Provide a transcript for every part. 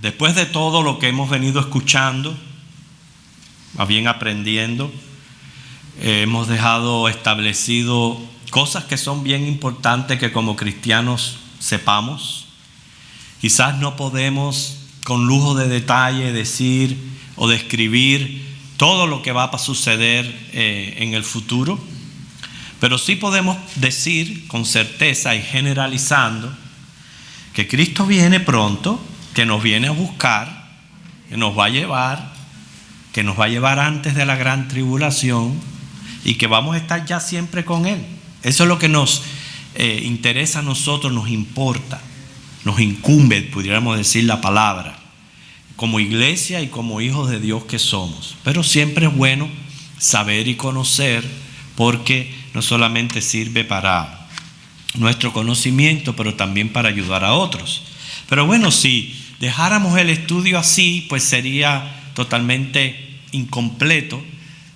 Después de todo lo que hemos venido escuchando, más bien aprendiendo, hemos dejado establecido cosas que son bien importantes que como cristianos sepamos. Quizás no podemos con lujo de detalle decir o describir todo lo que va a suceder en el futuro, pero sí podemos decir con certeza y generalizando que Cristo viene pronto, que nos viene a buscar, que nos va a llevar antes de la gran tribulación y que vamos a estar ya siempre con Él. Eso es lo que nos interesa a nosotros, nos importa, nos incumbe, pudiéramos decir la palabra, como iglesia y como hijos de Dios que somos. Pero siempre es bueno saber y conocer, porque no solamente sirve para nuestro conocimiento, pero también para ayudar a otros. Pero bueno, si dejáramos el estudio así, pues sería totalmente incompleto,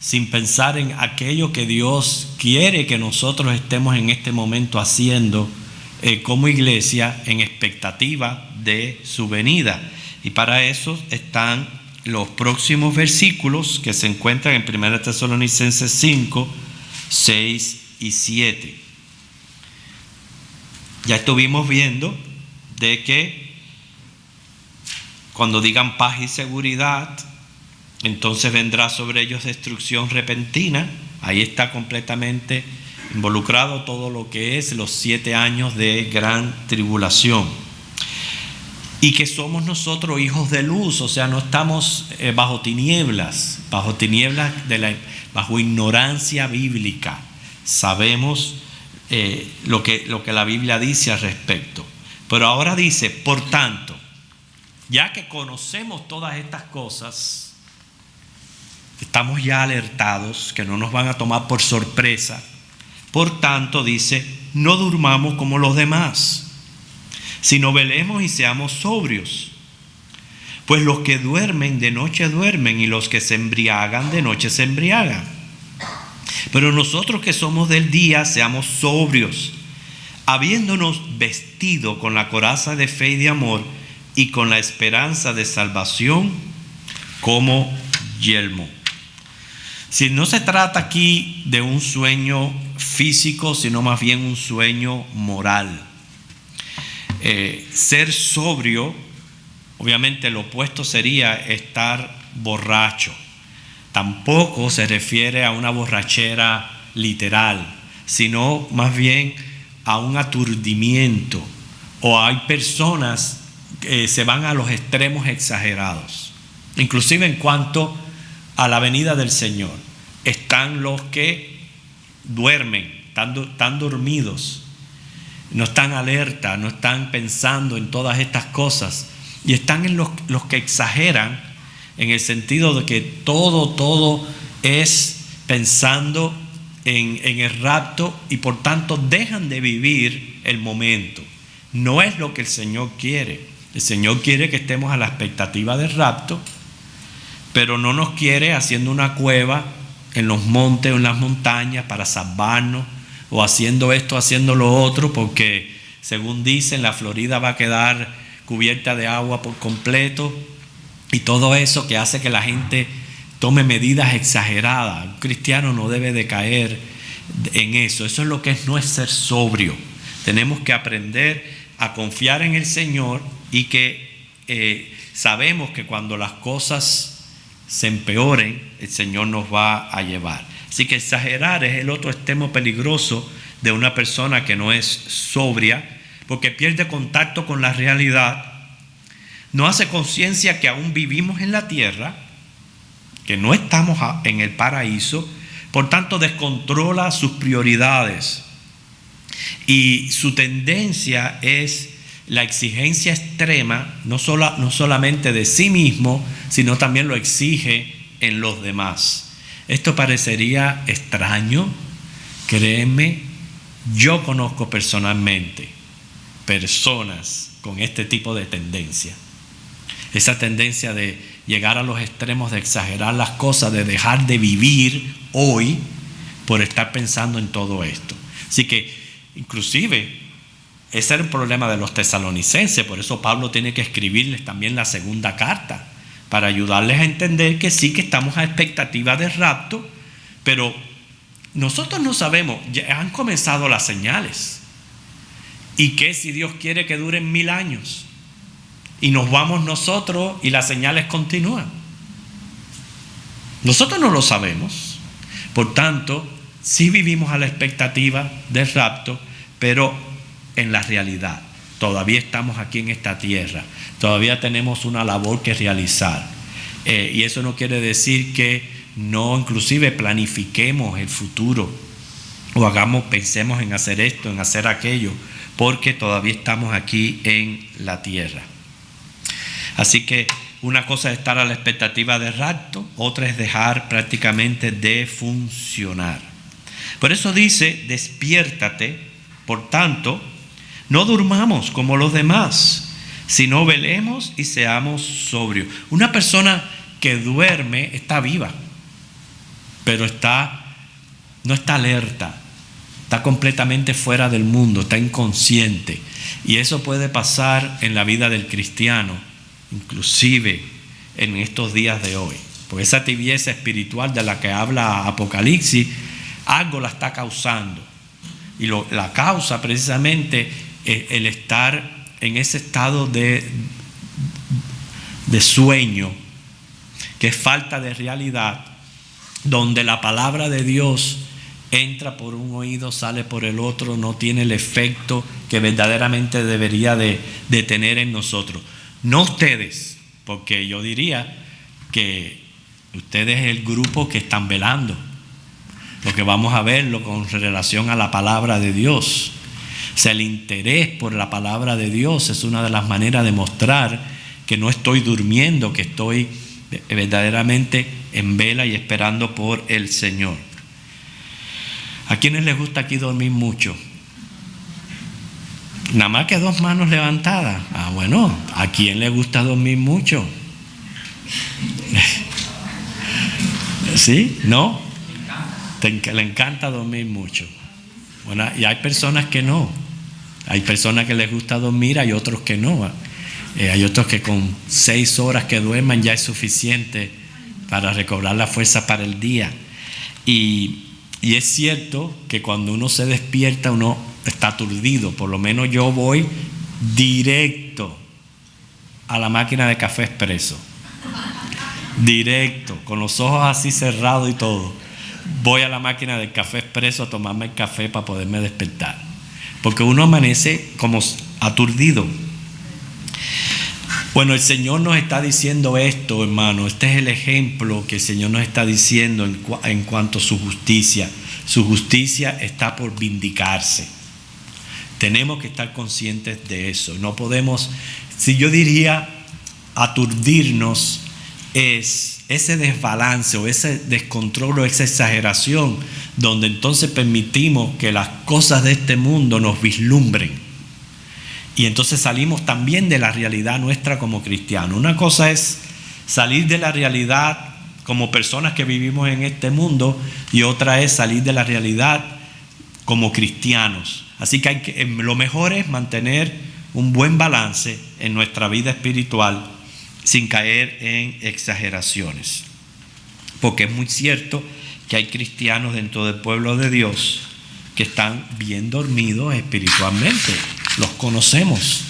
sin pensar en aquello que Dios quiere que nosotros estemos en este momento haciendo como iglesia en expectativa de su venida. Y para eso están los próximos versículos que se encuentran en 1 Tesalonicenses 5, 6 y 7. Ya estuvimos viendo de que cuando digan paz y seguridad, entonces vendrá sobre ellos destrucción repentina. Ahí está completamente involucrado todo lo que es los 7 años de gran tribulación. Y que somos nosotros hijos de luz, o sea, no estamos bajo tinieblas, bajo ignorancia bíblica. Sabemos lo que la Biblia dice al respecto. Pero ahora dice, por tanto, ya que conocemos todas estas cosas, estamos ya alertados, que no nos van a tomar por sorpresa. Por tanto, dice, no durmamos como los demás, sino velemos y seamos sobrios. Pues los que duermen de noche duermen, y los que se embriagan de noche se embriagan. Pero nosotros que somos del día, seamos sobrios, habiéndonos vestido con la coraza de fe y de amor, y con la esperanza de salvación como yelmo. Si no se trata aquí de un sueño físico, sino más bien un sueño moral. Ser sobrio, obviamente lo opuesto sería estar borracho. Tampoco se refiere a una borrachera literal, sino más bien a un aturdimiento. O hay personas que se van a los extremos exagerados. Inclusive en cuanto a la venida del Señor, están los que duermen, están dormidos, no están alerta, no están pensando en todas estas cosas, y están en los que exageran en el sentido de que todo es pensando en el rapto, y por tanto dejan de vivir el momento. No es lo que el Señor quiere. El Señor quiere que estemos a la expectativa del rapto, pero no nos quiere haciendo una cueva en los montes o en las montañas para salvarnos, o haciendo esto, haciendo lo otro, porque según dicen, la Florida va a quedar cubierta de agua por completo, y todo eso que hace que la gente tome medidas exageradas. Un cristiano no debe de caer en eso. Eso es lo que no es ser sobrio. Tenemos que aprender a confiar en el Señor, y que sabemos que cuando las cosas se empeoren, el Señor nos va a llevar. Así que exagerar es el otro extremo peligroso de una persona que no es sobria, porque pierde contacto con la realidad, no hace conciencia que aún vivimos en la tierra, que no estamos en el paraíso, por tanto descontrola sus prioridades, y su tendencia es la exigencia extrema, no solamente de sí mismo, sino también lo exige en los demás. Esto parecería extraño, créeme, yo conozco personalmente personas con este tipo de tendencia. Esa tendencia de llegar a los extremos, de exagerar las cosas, de dejar de vivir hoy por estar pensando en todo esto. Así que inclusive ese era el problema de los tesalonicenses. Por eso Pablo tiene que escribirles también la segunda carta, para ayudarles a entender que sí, que estamos a expectativa de rapto, pero nosotros no sabemos, ya han comenzado las señales. ¿Y qué si Dios quiere que duren 1000 años? Y nos vamos nosotros y las señales continúan. Nosotros no lo sabemos. Por tanto, sí vivimos a la expectativa del rapto, pero en la realidad. Todavía estamos aquí en esta tierra. Todavía tenemos una labor que realizar. Y eso no quiere decir que no inclusive planifiquemos el futuro o pensemos en hacer esto, en hacer aquello, porque todavía estamos aquí en la tierra. Así que una cosa es estar a la expectativa de rapto, otra es dejar prácticamente de funcionar. Por eso dice, despiértate, por tanto, no durmamos como los demás, sino velemos y seamos sobrios. Una persona que duerme está viva, pero no está alerta, está completamente fuera del mundo, está inconsciente. Y eso puede pasar en la vida del cristiano, inclusive en estos días de hoy. Porque esa tibieza espiritual de la que habla Apocalipsis, algo la está causando. Y la causa precisamente es el estar en ese estado de sueño, que es falta de realidad, donde la palabra de Dios entra por un oído, sale por el otro, no tiene el efecto que verdaderamente debería de tener en nosotros. No ustedes, porque yo diría que ustedes es el grupo que están velando, porque vamos a verlo con relación a la palabra de Dios. O sea, el interés por la palabra de Dios es una de las maneras de mostrar que no estoy durmiendo, que estoy verdaderamente en vela y esperando por el Señor. ¿A quiénes les gusta aquí dormir mucho? Nada más que 2 manos levantadas. Bueno, ¿a quién le gusta dormir mucho? ¿Sí? ¿No? Le encanta dormir mucho. Bueno, y hay personas que no. Hay personas que les gusta dormir, hay otros que no. Hay otros que con 6 horas que duerman ya es suficiente para recobrar la fuerza para el día. Y es cierto que cuando uno se despierta, uno está aturdido. Por lo menos yo voy directo a la máquina de café expreso. Directo, con los ojos así cerrados y todo. Voy a la máquina del café expreso a tomarme el café para poderme despertar. Porque uno amanece como aturdido. Bueno, el Señor nos está diciendo esto, hermano. Este es el ejemplo que el Señor nos está diciendo en cuanto a su justicia. Su justicia está por vindicarse. Tenemos que estar conscientes de eso. No podemos, si yo diría, aturdirnos es ese desbalance o ese descontrol o esa exageración donde entonces permitimos que las cosas de este mundo nos vislumbren. Y entonces salimos también de la realidad nuestra como cristianos. Una cosa es salir de la realidad como personas que vivimos en este mundo y otra es salir de la realidad como cristianos. Así que lo mejor es mantener un buen balance en nuestra vida espiritual sin caer en exageraciones. Porque es muy cierto que hay cristianos dentro del pueblo de Dios que están bien dormidos espiritualmente. Los conocemos.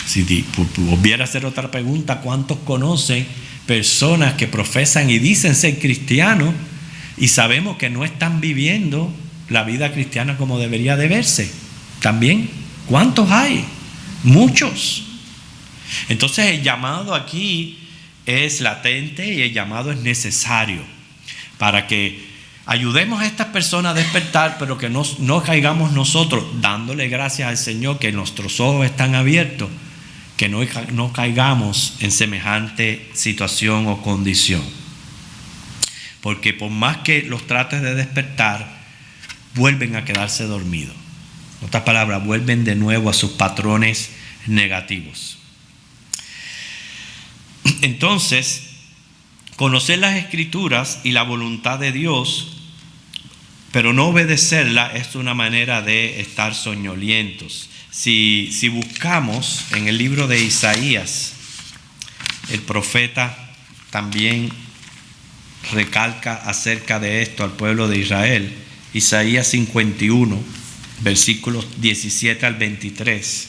Si volviera a hacer otra pregunta, ¿cuántos conocen personas que profesan y dicen ser cristianos y sabemos que no están viviendo la vida cristiana como debería de verse? También, ¿cuántos hay? Muchos. Entonces el llamado aquí es latente y el llamado es necesario para que ayudemos a estas personas a despertar, pero que no caigamos nosotros, dándole gracias al Señor que nuestros ojos están abiertos, que no caigamos en semejante situación o condición. Porque por más que los trates de despertar, vuelven a quedarse dormidos. En otras palabras, vuelven de nuevo a sus patrones negativos. Entonces, conocer las Escrituras y la voluntad de Dios Pero no obedecerla es una manera de estar soñolientos. Si buscamos en el libro de Isaías, el profeta también recalca acerca de esto al pueblo de Israel. Isaías 51, versículos 17 al 23.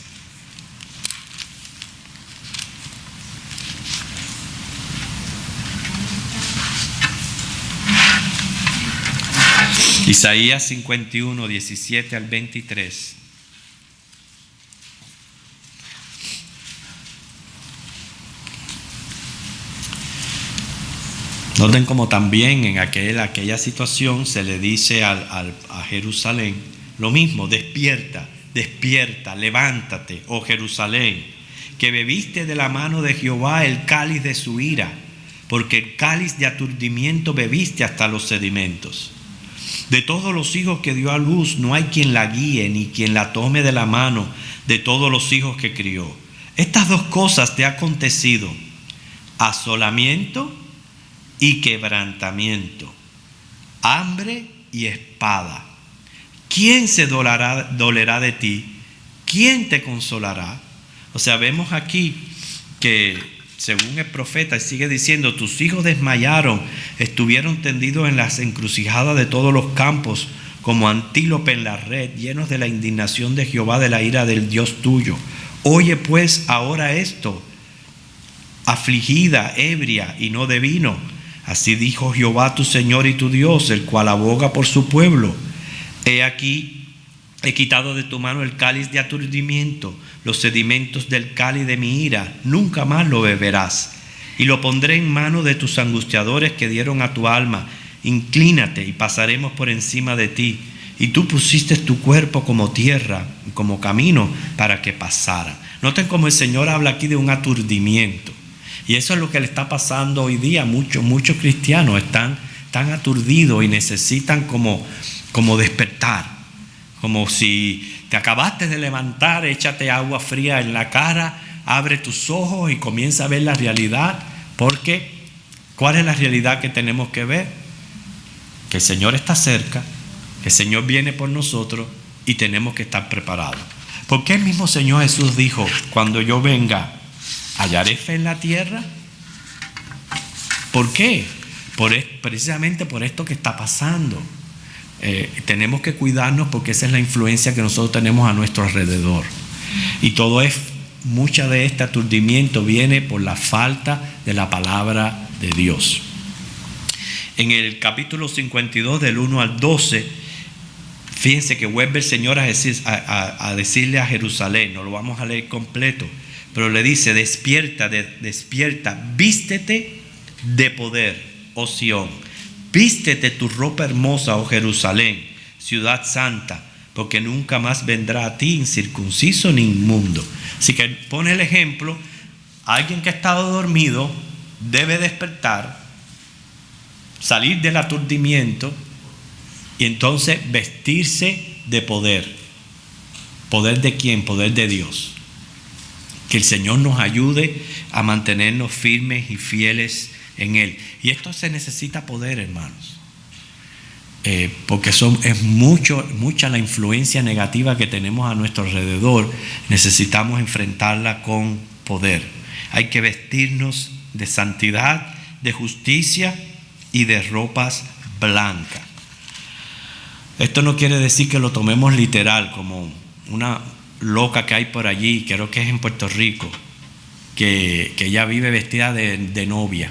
Isaías 51, 17 al 23. Noten como también en aquella situación se le dice a Jerusalén lo mismo: despierta, despierta, levántate, oh Jerusalén, que bebiste de la mano de Jehová el cáliz de su ira, porque el cáliz de aturdimiento bebiste hasta los sedimentos. De todos los hijos que dio a luz no hay quien la guíe ni quien la tome de la mano de todos los hijos que crió. Estas dos cosas te ha acontecido: asolamiento y quebrantamiento, hambre y espada. ¿Quién se dolerá de ti? ¿Quién te consolará? O sea, vemos aquí que según el profeta sigue diciendo: tus hijos desmayaron, estuvieron tendidos en las encrucijadas de todos los campos, como antílope en la red, llenos de la indignación de Jehová, de la ira del Dios tuyo. Oye pues ahora esto, afligida, ebria y no de vino. Así dijo Jehová tu Señor y tu Dios, el cual aboga por su pueblo. He aquí, he quitado de tu mano el cáliz de aturdimiento, los sedimentos del cáliz de mi ira, nunca más lo beberás. Y lo pondré en mano de tus angustiadores que dieron a tu alma. Inclínate y pasaremos por encima de ti. Y tú pusiste tu cuerpo como tierra, como camino, para que pasara. Noten cómo el Señor habla aquí de un aturdimiento. Y eso es lo que le está pasando hoy día. Muchos cristianos están tan aturdidos y necesitan como despertar. Como si te acabaste de levantar, échate agua fría en la cara, abre tus ojos y comienza a ver la realidad. Porque, ¿cuál es la realidad que tenemos que ver? Que el Señor está cerca, que el Señor viene por nosotros y tenemos que estar preparados. Porque el mismo Señor Jesús dijo: cuando yo venga, ¿hallaré fe en la tierra? ¿Por qué? Precisamente por esto que está pasando. Tenemos que cuidarnos porque esa es la influencia que nosotros tenemos a nuestro alrededor. Y mucha de este aturdimiento viene por la falta de la palabra de Dios. En el capítulo 52 del 1 al 12, fíjense que vuelve el Señor a decirle a Jerusalén, no lo vamos a leer completo, pero le dice: despierta, despierta, vístete de poder, oh Sión. Vístete tu ropa hermosa, oh Jerusalén, ciudad santa, porque nunca más vendrá a ti incircunciso ni inmundo. Así que pone el ejemplo: alguien que ha estado dormido debe despertar, salir del aturdimiento y entonces vestirse de poder. ¿Poder de quién? Poder de Dios. Que el Señor nos ayude a mantenernos firmes y fieles en Él. Y esto se necesita poder, hermanos. Porque es mucha la influencia negativa que tenemos a nuestro alrededor. Necesitamos enfrentarla con poder. Hay que vestirnos de santidad, de justicia y de ropas blancas. Esto no quiere decir que lo tomemos literal, como una loca que hay por allí, creo que es en Puerto Rico, que ella vive vestida de novia,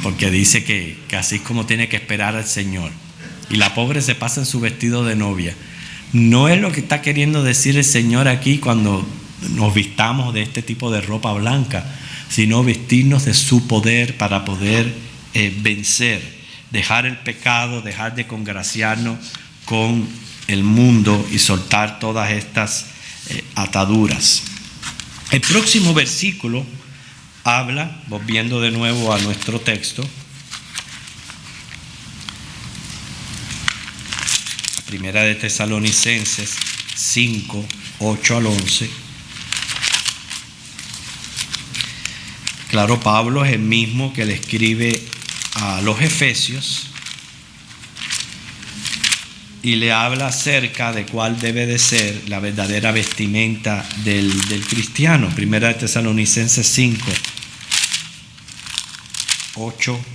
porque dice que así es como tiene que esperar al Señor. Y la pobre se pasa en su vestido de novia. No es lo que está queriendo decir el Señor aquí cuando nos vistamos de este tipo de ropa blanca, sino vestirnos de su poder para poder vencer, dejar el pecado, dejar de congraciarnos con el mundo y soltar todas estas ataduras. El próximo versículo habla, volviendo de nuevo a nuestro texto, Primera de Tesalonicenses 5, 8 al 11. Claro, Pablo es el mismo que le escribe a los Efesios. y le habla acerca de cuál debe de ser la verdadera vestimenta del cristiano. Primera de Tesalonicenses 5, 8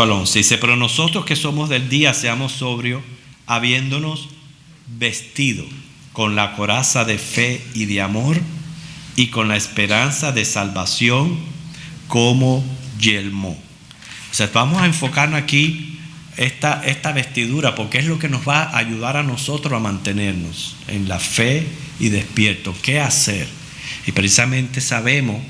al 11. Dice: pero nosotros que somos del día seamos sobrios, habiéndonos vestido con la coraza de fe y de amor, y con la esperanza de salvación como yelmo. O sea, vamos a enfocarnos aquí esta vestidura, porque es lo que nos va a ayudar a nosotros a mantenernos en la fe y despiertos. ¿Qué hacer? Y precisamente sabemos,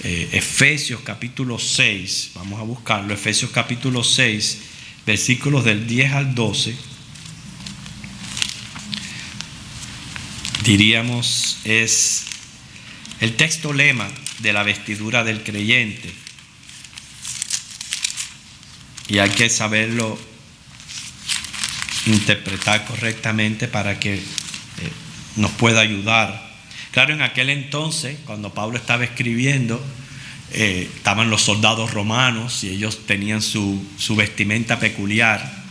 Efesios capítulo 6, vamos a buscarlo, Efesios capítulo 6, versículos del 10 al 12, diríamos es el texto lema de la vestidura del creyente. Y hay que saberlo interpretar correctamente para que nos pueda ayudar. Claro, en aquel entonces, cuando Pablo estaba escribiendo, estaban los soldados romanos y ellos tenían su vestimenta peculiar,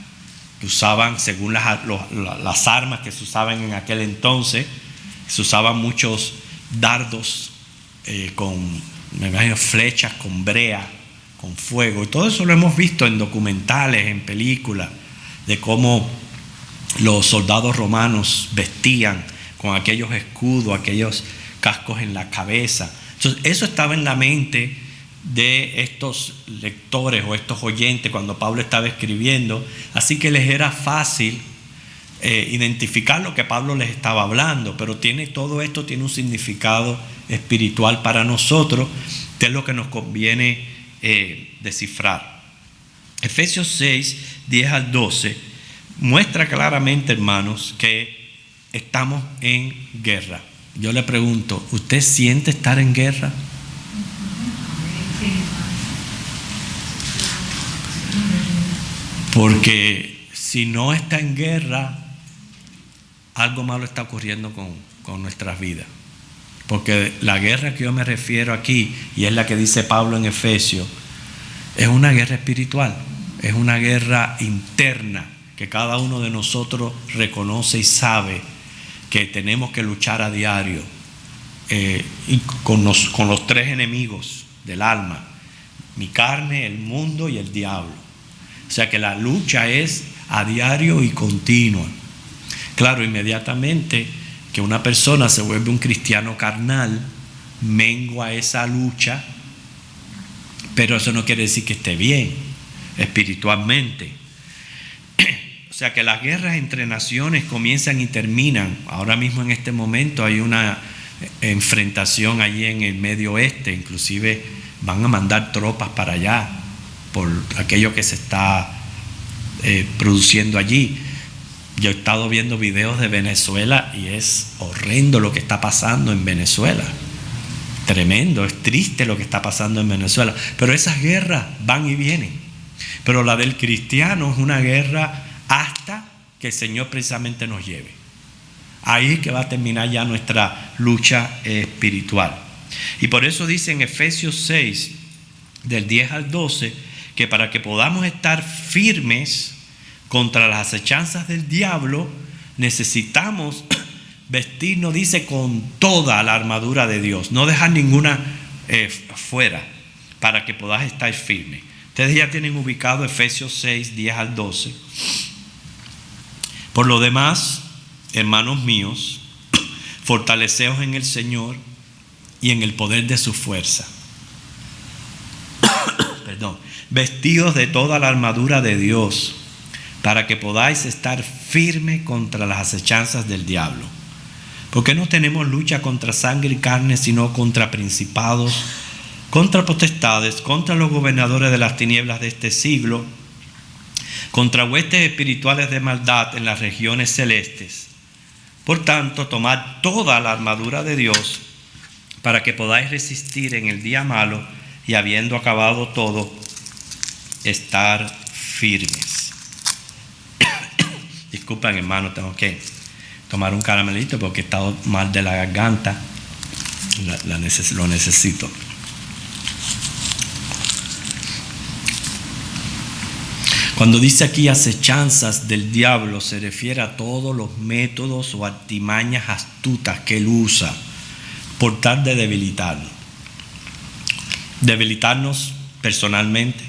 que usaban según las armas que se usaban en aquel entonces. Se usaban muchos dardos me imagino, flechas con brea, con fuego. Y todo eso lo hemos visto en documentales, en películas, de cómo los soldados romanos vestían con aquellos escudos, aquellos cascos en la cabeza. Entonces, eso estaba en la mente de estos lectores o estos oyentes cuando Pablo estaba escribiendo. Así que les era fácil identificar lo que Pablo les estaba hablando, pero todo esto tiene un significado espiritual para nosotros, que es lo que nos conviene descifrar. Efesios 6, 10 al 12 muestra claramente, hermanos, que estamos en guerra. Yo le pregunto, ¿usted siente estar en guerra? Porque si no está en guerra, algo malo está ocurriendo con nuestras vidas. Porque la guerra que yo me refiero aquí, y es la que dice Pablo en Efesios, es una guerra espiritual, es una guerra interna que cada uno de nosotros reconoce y sabe que tenemos que luchar a diario y con los tres enemigos del alma: mi carne, el mundo y el diablo. O sea que la lucha es a diario y continua. Claro, inmediatamente que una persona se vuelve un cristiano carnal, mengua esa lucha, pero eso no quiere decir que esté bien espiritualmente. O sea que las guerras entre naciones comienzan y terminan. Ahora mismo, en este momento, hay una enfrentación allí en el Medio Oeste. Inclusive van a mandar tropas para allá por aquello que se está produciendo allí. Yo he estado viendo videos de Venezuela y es horrendo lo que está pasando en Venezuela. Tremendo, es triste lo que está pasando en Venezuela. Pero esas guerras van y vienen. Pero la del cristiano es una guerra hasta que el Señor precisamente nos lleve. Ahí es que va a terminar ya nuestra lucha espiritual. Y por eso dice en Efesios 6, del 10 al 12, que para que podamos estar firmes contra las acechanzas del diablo, necesitamos vestirnos, dice, con toda la armadura de Dios. No dejar ninguna fuera, para que podáis estar firme. Ustedes ya tienen ubicado Efesios 6, 10 al 12. Por lo demás, hermanos míos, fortaleceos en el Señor y en el poder de su fuerza. Perdón. Vestidos de toda la armadura de Dios, para que podáis estar firme contra las acechanzas del diablo. Porque no tenemos lucha contra sangre y carne, sino contra principados, contra potestades, contra los gobernadores de las tinieblas de este siglo, contra huestes espirituales de maldad en las regiones celestes. Por tanto, tomad toda la armadura de Dios, para que podáis resistir en el día malo, y habiendo acabado todo, estar firmes. Disculpen, hermano, tengo que tomar un caramelito porque he estado mal de la garganta. Lo necesito. Cuando dice aquí acechanzas del diablo, se refiere a todos los métodos o artimañas astutas que él usa por tal de debilitarnos. Debilitarnos personalmente,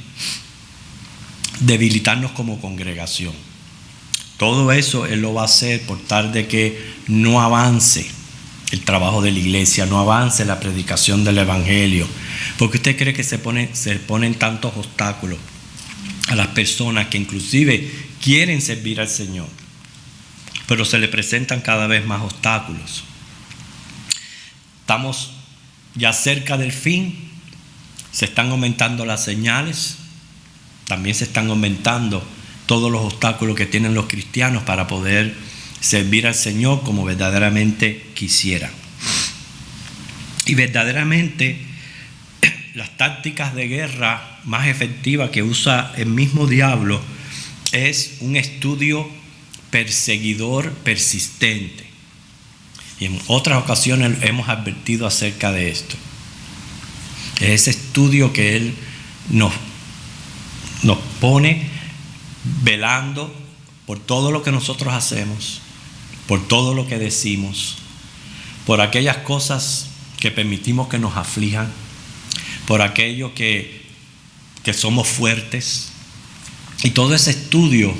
debilitarnos como congregación. Todo eso él lo va a hacer por tal de que no avance el trabajo de la iglesia, no avance la predicación del evangelio. Porque usted cree que se ponen tantos obstáculos a las personas que inclusive quieren servir al Señor, pero se le presentan cada vez más obstáculos. Estamos ya cerca del fin, se están aumentando las señales, también se están aumentando todos los obstáculos que tienen los cristianos para poder servir al Señor como verdaderamente quisieran. Y verdaderamente las tácticas de guerra más efectivas que usa el mismo diablo es un estudio perseguidor persistente. Y en otras ocasiones hemos advertido acerca de esto. Es ese estudio que él nos pone velando por todo lo que nosotros hacemos, por todo lo que decimos, por aquellas cosas que permitimos que nos aflijan, por aquello que somos fuertes. Y todo ese estudio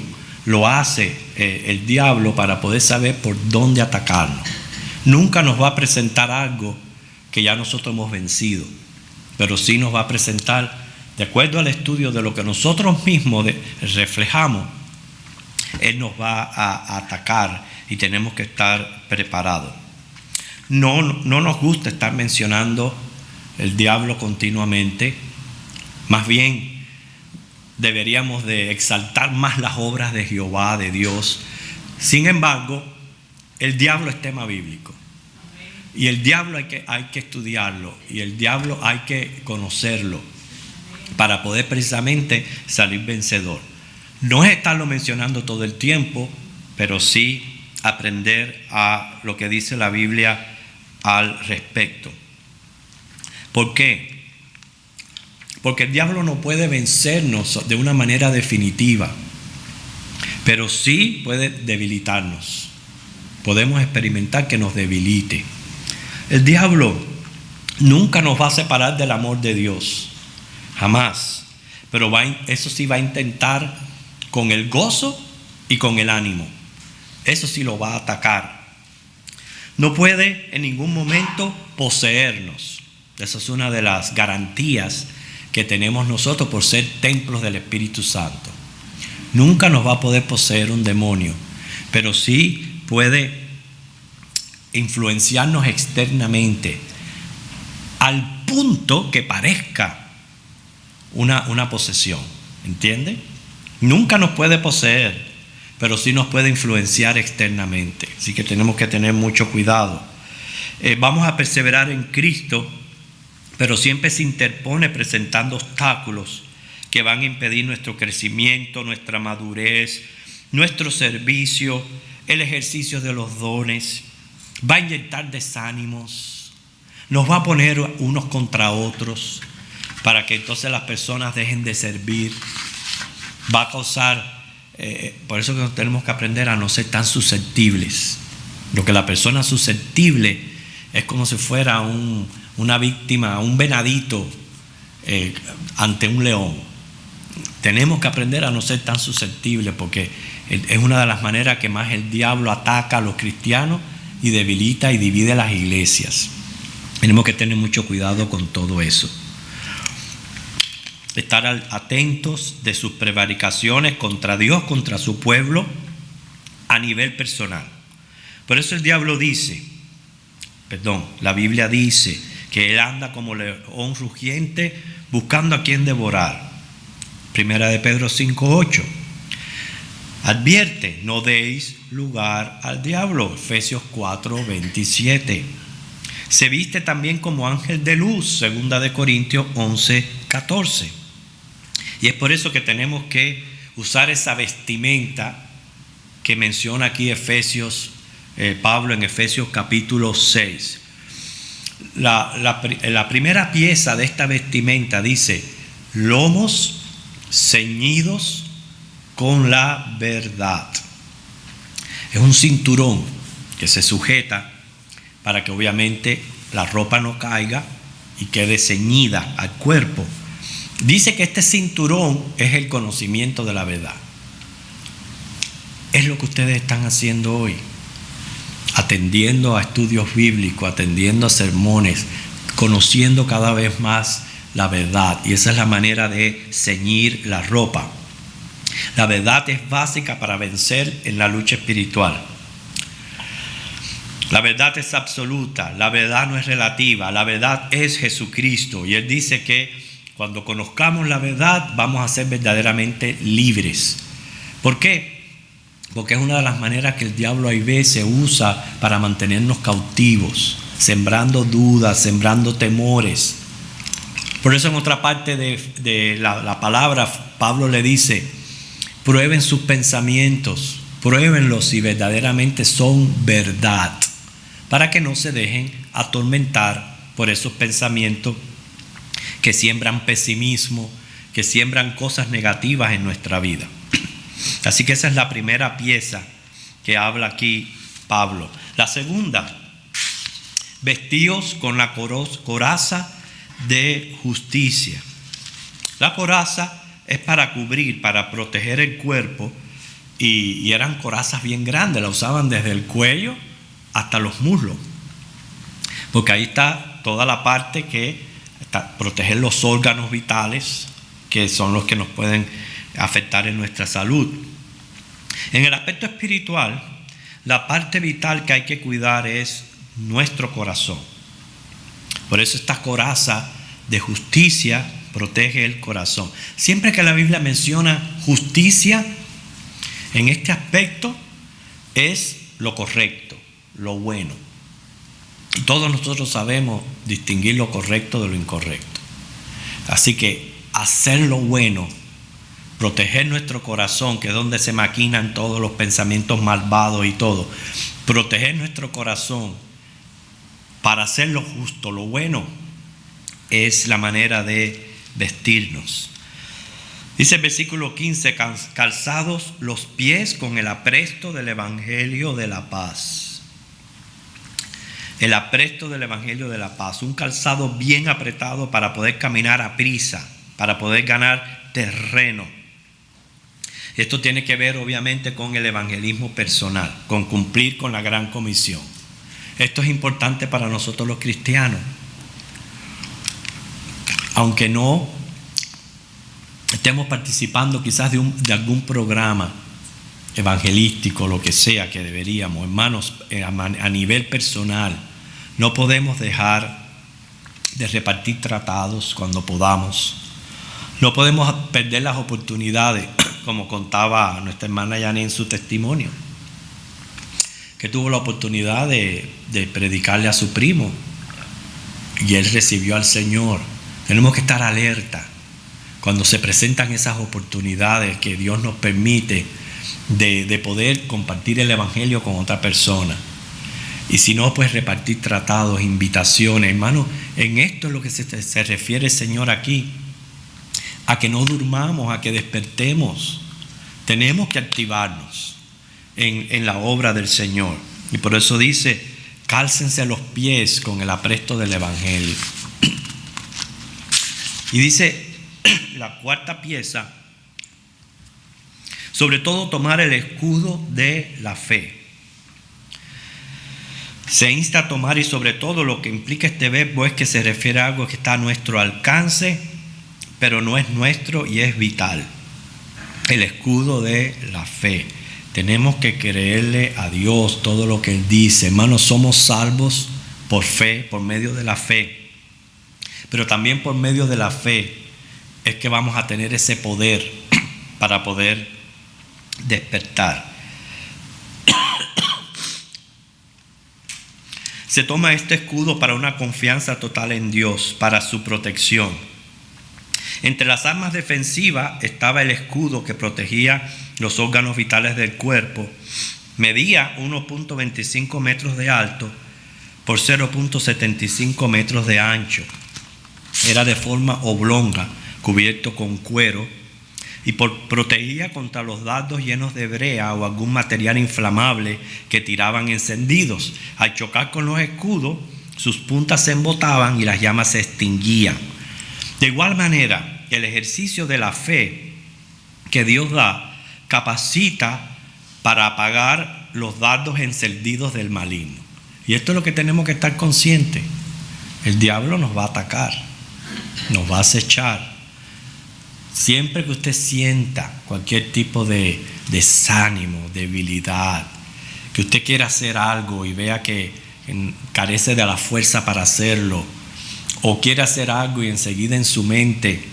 lo hace el diablo para poder saber por dónde atacarnos. Nunca nos va a presentar algo que ya nosotros hemos vencido, pero sí nos va a presentar, de acuerdo al estudio de lo que nosotros mismos reflejamos, él nos va a atacar y tenemos que estar preparados. No nos gusta estar mencionando el diablo continuamente. Más bien deberíamos de exaltar más las obras de Jehová, de Dios. Sin embargo, el diablo es tema bíblico. Y el diablo hay que estudiarlo. Y el diablo hay que conocerlo para poder precisamente salir vencedor. No es estarlo mencionando todo el tiempo, pero sí aprender a lo que dice la Biblia al respecto. ¿Por qué? Porque el diablo no puede vencernos de una manera definitiva, pero sí puede debilitarnos. Podemos experimentar que nos debilite. El diablo nunca nos va a separar del amor de Dios, jamás. Pero eso sí va a intentar con el gozo y con el ánimo. Eso sí lo va a atacar. No puede en ningún momento poseernos. Esa es una de las garantías que tenemos nosotros por ser templos del Espíritu Santo. Nunca nos va a poder poseer un demonio, pero sí puede influenciarnos externamente al punto que parezca una posesión. ¿Entiende? Nunca nos puede poseer, pero sí nos puede influenciar externamente. Así que tenemos que tener mucho cuidado. Vamos a perseverar en Cristo, pero siempre se interpone presentando obstáculos que van a impedir nuestro crecimiento, nuestra madurez, nuestro servicio, el ejercicio de los dones. Va a inyectar desánimos, nos va a poner unos contra otros para que entonces las personas dejen de servir. Va a causar, por eso que tenemos que aprender a no ser tan susceptibles. Lo que la persona susceptible es como si fuera una víctima, un venadito ante un león. Tenemos que aprender a no ser tan susceptibles, porque es una de las maneras que más el diablo ataca a los cristianos y debilita y divide las iglesias. Tenemos que tener mucho cuidado con todo eso. Estar atentos de sus prevaricaciones contra Dios, contra su pueblo, a nivel personal. Por eso el diablo la Biblia dice que él anda como león rugiente buscando a quien devorar. Primera de Pedro 5:8. Advierte, no deis lugar al diablo. Efesios 4:27. Se viste también como ángel de luz. Segunda de Corintios 11:14. Y es por eso que tenemos que usar esa vestimenta que menciona aquí Pablo en Efesios capítulo 6. La primera pieza de esta vestimenta dice: lomos ceñidos con la verdad. Es un cinturón que se sujeta para que obviamente la ropa no caiga y quede ceñida al cuerpo. Dice que este cinturón es el conocimiento de la verdad. Es lo que ustedes están haciendo hoy, atendiendo a estudios bíblicos, atendiendo a sermones, conociendo cada vez más la verdad. Y esa es la manera de ceñir la ropa. La verdad es básica para vencer en la lucha espiritual. La verdad es absoluta, la verdad no es relativa, la verdad es Jesucristo. Y Él dice que cuando conozcamos la verdad vamos a ser verdaderamente libres. ¿Por qué? Porque es una de las maneras que el diablo a veces usa para mantenernos cautivos, sembrando dudas, sembrando temores. Por eso en otra parte de la palabra, Pablo le dice: prueben sus pensamientos, pruébenlos si verdaderamente son verdad, para que no se dejen atormentar por esos pensamientos que siembran pesimismo, que siembran cosas negativas en nuestra vida. Así que esa es la primera pieza que habla aquí Pablo. La segunda: vestíos con la coraza de justicia. La coraza es para cubrir, para proteger el cuerpo, y eran corazas bien grandes, la usaban desde el cuello hasta los muslos, porque ahí está toda la parte que protege los órganos vitales, que son los que nos pueden afectar en nuestra salud. En el aspecto espiritual, la parte vital que hay que cuidar es nuestro corazón. Por eso esta coraza de justicia protege el corazón. Siempre que la Biblia menciona justicia, en este aspecto es lo correcto, lo bueno. Y todos nosotros sabemos distinguir lo correcto de lo incorrecto. Así que hacer lo bueno, proteger nuestro corazón, que es donde se maquinan todos los pensamientos malvados y todo, proteger nuestro corazón para hacer lo justo, lo bueno, es la manera de vestirnos. Dice el versículo 15: calzados los pies con el apresto del evangelio de la paz. El apresto del evangelio de la paz, un calzado bien apretado para poder caminar a prisa, para poder ganar terreno. Esto tiene que ver obviamente con el evangelismo personal, con cumplir con la gran comisión. Esto es importante para nosotros los cristianos. Aunque no estemos participando quizás de algún programa evangelístico, lo que sea que deberíamos, hermanos, a nivel personal, no podemos dejar de repartir tratados cuando podamos. No podemos perder las oportunidades, como contaba nuestra hermana Yani en su testimonio, que tuvo la oportunidad de predicarle a su primo y él recibió al Señor. Tenemos que estar alerta cuando se presentan esas oportunidades que Dios nos permite de poder compartir el evangelio con otra persona. Y si no, pues repartir tratados, invitaciones. Hermano, en esto es lo que se refiere el Señor aquí, a que no durmamos, a que despertemos. Tenemos que activarnos en la obra del Señor. Y por eso dice: cálcense los pies con el apresto del evangelio. Y dice la cuarta pieza: sobre todo tomar el escudo de la fe. Se insta a tomar, y sobre todo lo que implica este verbo es que se refiere a algo que está a nuestro alcance, pero no es nuestro y es vital. El escudo de la fe. Tenemos que creerle a Dios todo lo que Él dice. Hermanos, somos salvos por fe, por medio de la fe. Pero también por medio de la fe es que vamos a tener ese poder para poder despertar. Se toma este escudo para una confianza total en Dios, para su protección. Entre las armas defensivas estaba el escudo que protegía los órganos vitales del cuerpo. Medía 1.25 metros de alto por 0.75 metros de ancho. Era de forma oblonga, cubierto con cuero, y protegía contra los dardos llenos de brea o algún material inflamable que tiraban encendidos. Al chocar con los escudos, sus puntas se embotaban y las llamas se extinguían. De igual manera, el ejercicio de la fe que Dios da capacita para apagar los dardos encendidos del maligno. Y esto es lo que tenemos que estar conscientes. El diablo nos va a atacar, nos va a acechar. Siempre que usted sienta cualquier tipo de desánimo, debilidad, que usted quiera hacer algo y vea que carece de la fuerza para hacerlo, o quiere hacer algo y enseguida en su mente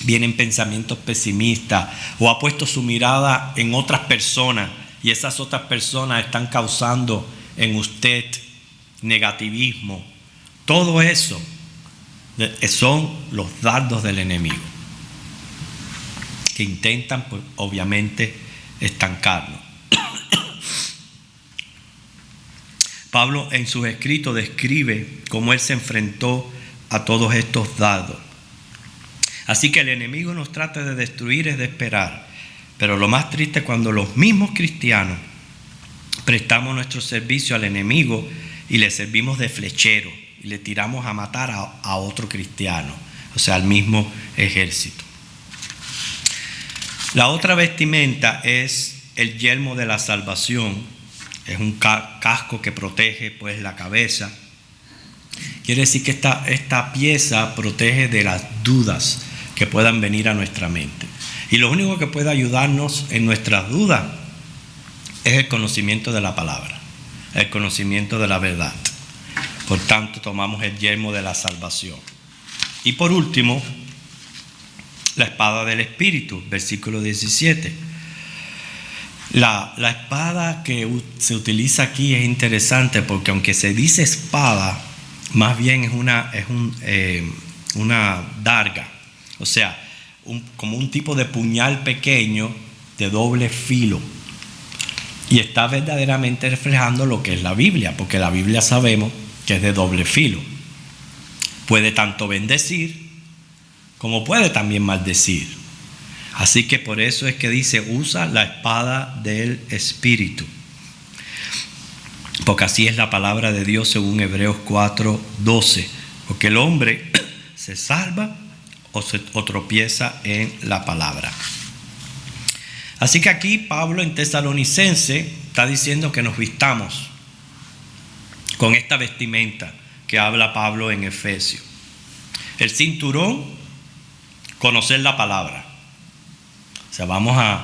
vienen pensamientos pesimistas, o ha puesto su mirada en otras personas y esas otras personas están causando en usted negativismo, todo eso son los dardos del enemigo que intentan, pues, obviamente estancarnos. Pablo en sus escritos describe cómo él se enfrentó a todos estos dardos. Así que el enemigo nos trata de destruir es de esperar, pero lo más triste es cuando los mismos cristianos prestamos nuestro servicio al enemigo y le servimos de flechero y le tiramos a matar a otro cristiano, o sea, al mismo ejército. La otra vestimenta es el yelmo de la salvación. Es un casco que protege, pues, la cabeza. Quiere decir que esta pieza protege de las dudas que puedan venir a nuestra mente. Y lo único que puede ayudarnos en nuestras dudas es el conocimiento de la palabra, el conocimiento de la verdad. Por tanto, tomamos el yelmo de la salvación. Y por último, la espada del Espíritu, versículo 17. La espada que se utiliza aquí es interesante porque aunque se dice espada, más bien es una darga, o sea, como un tipo de puñal pequeño de doble filo. Y está verdaderamente reflejando lo que es la Biblia, porque la Biblia sabemos que es de doble filo. Puede tanto bendecir como puede también maldecir. Así que por eso es que dice, usa la espada del Espíritu. Porque así es la palabra de Dios según Hebreos 4:12. Porque el hombre se salva o tropieza en la palabra. Así que aquí Pablo en Tesalonicense está diciendo que nos vistamos con esta vestimenta que habla Pablo en Efesios. El cinturón, conocer la palabra. O sea, vamos a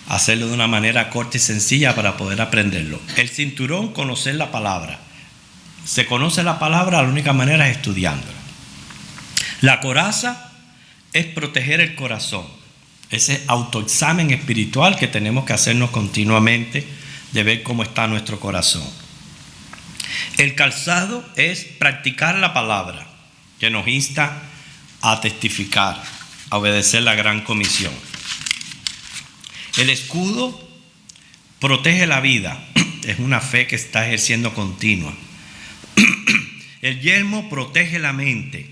hacerlo de una manera corta y sencilla para poder aprenderlo. El cinturón, conocer la palabra. Se conoce la palabra, la única manera es estudiándola. La coraza es proteger el corazón. Ese autoexamen espiritual que tenemos que hacernos continuamente de ver cómo está nuestro corazón. El calzado es practicar la palabra, que nos insta a testificar, a obedecer la gran comisión. El escudo protege la vida, es una fe que está ejerciendo continua. El yelmo protege la mente,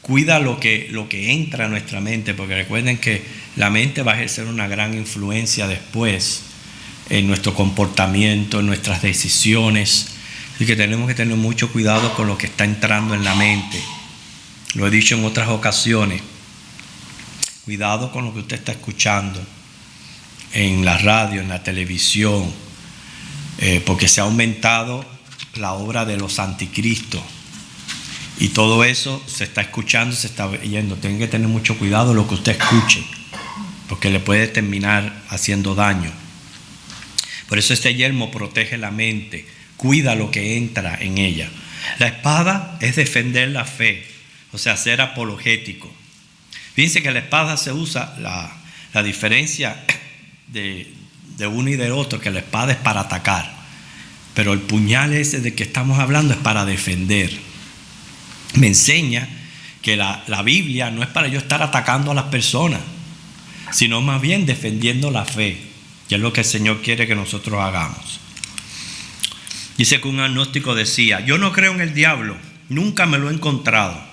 cuida lo que entra a nuestra mente, porque recuerden que la mente va a ejercer una gran influencia después en nuestro comportamiento, en nuestras decisiones. Así que tenemos que tener mucho cuidado con lo que está entrando en la mente. Lo he dicho en otras ocasiones. Cuidado con lo que usted está escuchando en la radio, en la televisión, porque se ha aumentado la obra de los anticristos. Y todo eso se está escuchando, se está oyendo. Tienen que tener mucho cuidado lo que usted escuche, porque le puede terminar haciendo daño. Por eso este yelmo protege la mente, cuida lo que entra en ella. La espada es defender la fe, o sea, ser apologético. Fíjense que la espada se usa, la diferencia de uno y del otro, que la espada es para atacar, pero el puñal ese de que estamos hablando es para defender. Me enseña que la Biblia no es para yo estar atacando a las personas, sino más bien defendiendo la fe, que es lo que el Señor quiere que nosotros hagamos. Dice que un agnóstico decía, yo no creo en el diablo, nunca me lo he encontrado.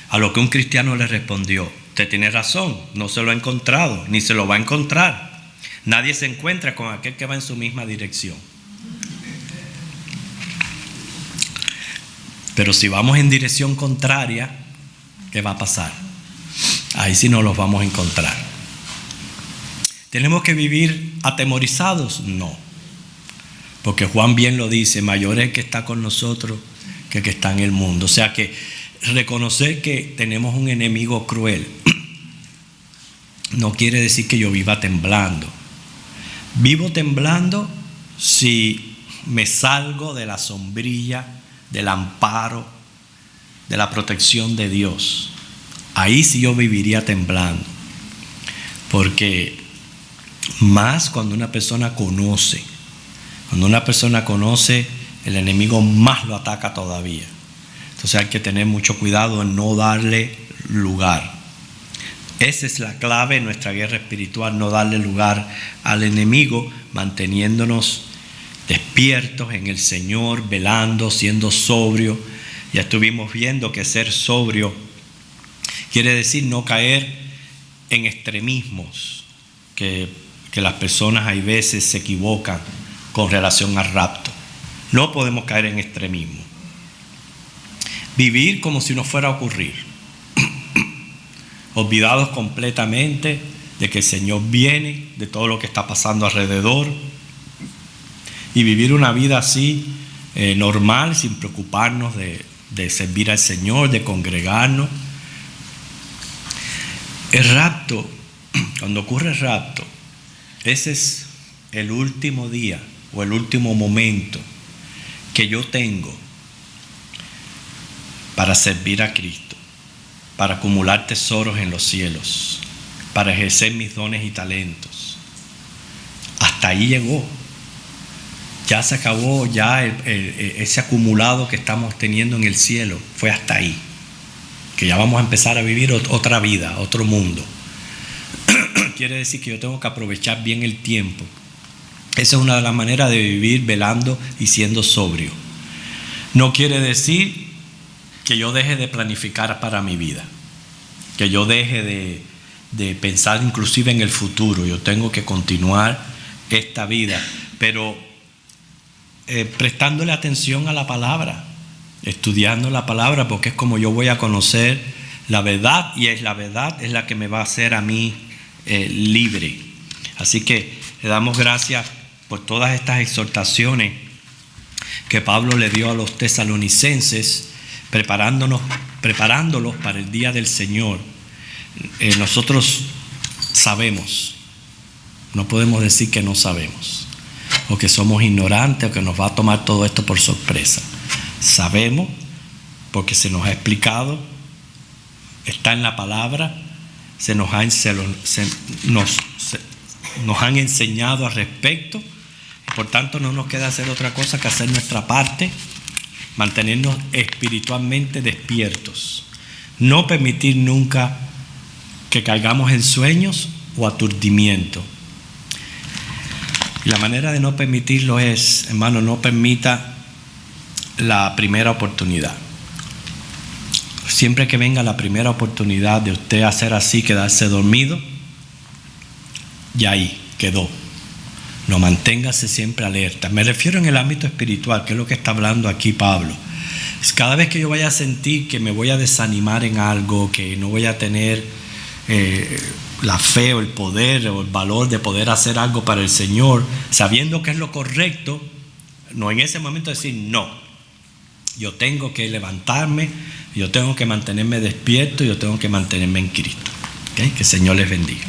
A lo que un cristiano le respondió, Usted tiene razón, no se lo ha encontrado, ni se lo va a encontrar. Nadie se encuentra con aquel que va en su misma dirección. Pero si vamos en dirección contraria, ¿qué va a pasar? Ahí sí nos los vamos a encontrar. ¿Tenemos que vivir atemorizados? No. Porque Juan bien lo dice, mayor es el que está con nosotros que el que está en el mundo. O sea que reconocer que tenemos un enemigo cruel no quiere decir que yo viva temblando. Vivo temblando si me salgo de la sombrilla, del amparo, de la protección de Dios. Ahí sí yo viviría temblando. Porque más cuando una persona conoce, el enemigo más lo ataca todavía. Entonces hay que tener mucho cuidado en no darle lugar. Esa es la clave en nuestra guerra espiritual, no darle lugar al enemigo, manteniéndonos despiertos en el Señor, velando, siendo sobrio. Ya estuvimos viendo que ser sobrio quiere decir no caer en extremismos, que las personas hay veces se equivocan con relación al rapto. No podemos caer en extremismo. Vivir como si no fuera a ocurrir. Olvidados completamente de que el Señor viene, de todo lo que está pasando alrededor. Y vivir una vida así, normal, sin preocuparnos de servir al Señor, de congregarnos. El rapto, cuando ocurre el rapto, ese es el último día o el último momento que yo tengo para servir a Cristo, para acumular tesoros en los cielos, para ejercer mis dones y talentos. Hasta ahí llegó. Ya se acabó, ya ese acumulado que estamos teniendo en el cielo fue hasta ahí. Que ya vamos a empezar a vivir otra vida, otro mundo. Quiere decir que yo tengo que aprovechar bien el tiempo. Esa es una de las maneras de vivir velando y siendo sobrio. No quiere decir que yo deje de planificar para mi vida, que yo deje de pensar inclusive en el futuro. Yo tengo que continuar esta vida, pero prestándole atención a la palabra, estudiando la palabra, porque es como yo voy a conocer la verdad, y la verdad es la que me va a hacer a mí libre. Así que le damos gracias por todas estas exhortaciones que Pablo le dio a los tesalonicenses, preparándolos para el día del Señor. Nosotros sabemos, no podemos decir que no sabemos, o que somos ignorantes, o que nos va a tomar todo esto por sorpresa. Sabemos porque se nos ha explicado, está en la palabra, nos han enseñado al respecto. Por tanto, no nos queda hacer otra cosa que hacer nuestra parte, mantenernos espiritualmente despiertos, no permitir nunca que caigamos en sueños o aturdimiento. Y la manera de no permitirlo es, hermano, no permita la primera oportunidad. Siempre que venga la primera oportunidad de usted hacer así, quedarse dormido, y ahí quedó. No, manténgase siempre alerta. Me refiero en el ámbito espiritual, que es lo que está hablando aquí Pablo. Cada vez que yo vaya a sentir que me voy a desanimar en algo, que no voy a tener la fe o el poder o el valor de poder hacer algo para el Señor, sabiendo que es lo correcto, no en ese momento decir no. Yo tengo que levantarme, yo tengo que mantenerme despierto, yo tengo que mantenerme en Cristo. ¿Okay? Que el Señor les bendiga.